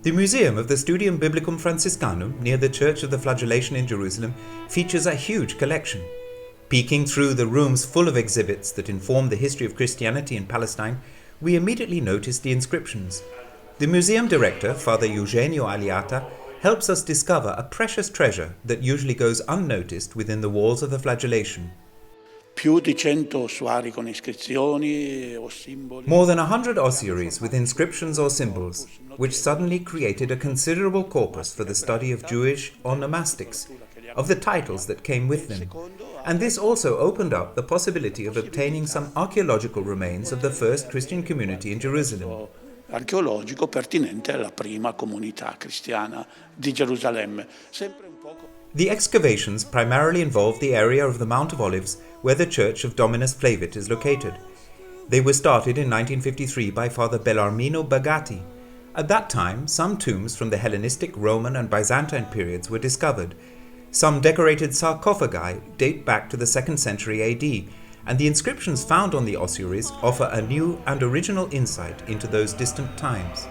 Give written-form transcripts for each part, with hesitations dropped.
The Museum of the Studium Biblicum Franciscanum, near the Church of the Flagellation in Jerusalem, features a huge collection. Peeking through the rooms full of exhibits that inform the history of Christianity in Palestine, we immediately notice the inscriptions. The museum director, Father Eugenio Aliata, helps us discover a precious treasure that usually goes unnoticed within the walls of the Flagellation. Più di 100 ossuari con iscrizioni o simboli. More than 100 ossuaries with inscriptions or symbols, which suddenly created a considerable corpus for the study of Jewish onomastics, of the titles that came with them. And this also opened up the possibility of obtaining some archaeological remains of the first Christian community in Jerusalem. Archeologico pertinente alla prima comunità cristiana di Gerusalemme. The excavations primarily involved the area of the Mount of Olives where the Church of Dominus Flevit is located. They were started in 1953 by Father Bellarmino Bagatti. At that time, some tombs from the Hellenistic, Roman and Byzantine periods were discovered. Some decorated sarcophagi date back to the 2nd century AD, and the inscriptions found on the ossuaries offer a new and original insight into those distant times.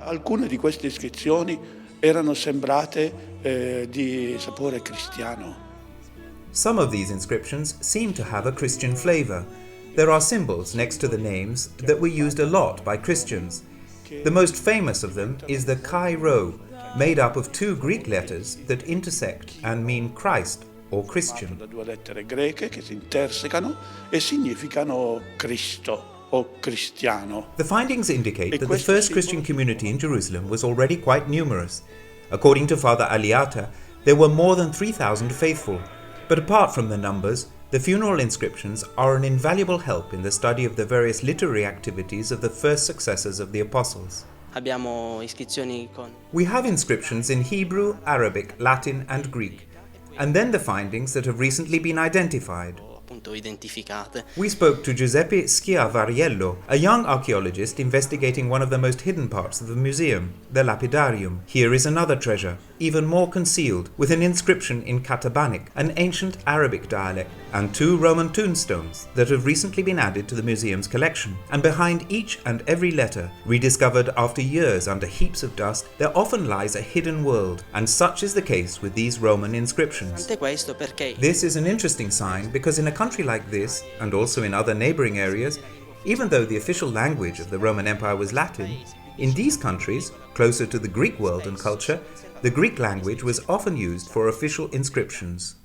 Alcune di queste iscrizioni erano sembrate di sapore cristiano. Some of these inscriptions seem to have a Christian flavor. There are symbols next to the names that were used a lot by Christians. The most famous of them is the Chi Rho, made up of 2 Greek letters that intersect and mean Christ or Christian. Da 2 lettere greche che si intersecano e significano Cristo o cristiano. The findings indicate that the first Christian community in Jerusalem was already quite numerous. According to Father Aliata, there were more than 3,000 faithful. But apart from the numbers, the funeral inscriptions are an invaluable help in the study of the various literary activities of the first successors of the apostles. We have inscriptions in Hebrew, Arabic, Latin and Greek, and then the findings that have recently been identified. We spoke to Giuseppe Schiavariello, a young archaeologist investigating one of the most hidden parts of the museum, the lapidarium. Here is another treasure, even more concealed, with an inscription in Catabanic, an ancient Arabic dialect, and 2 Roman tombstones that have recently been added to the museum's collection. And behind each and every letter, rediscovered after years under heaps of dust, there often lies a hidden world, and such is the case with these Roman inscriptions. This is an interesting sign because in a country like this, and also in other neighboring areas, even though the official language of the Roman Empire was Latin, in these countries, closer to the Greek world and culture, the Greek language was often used for official inscriptions.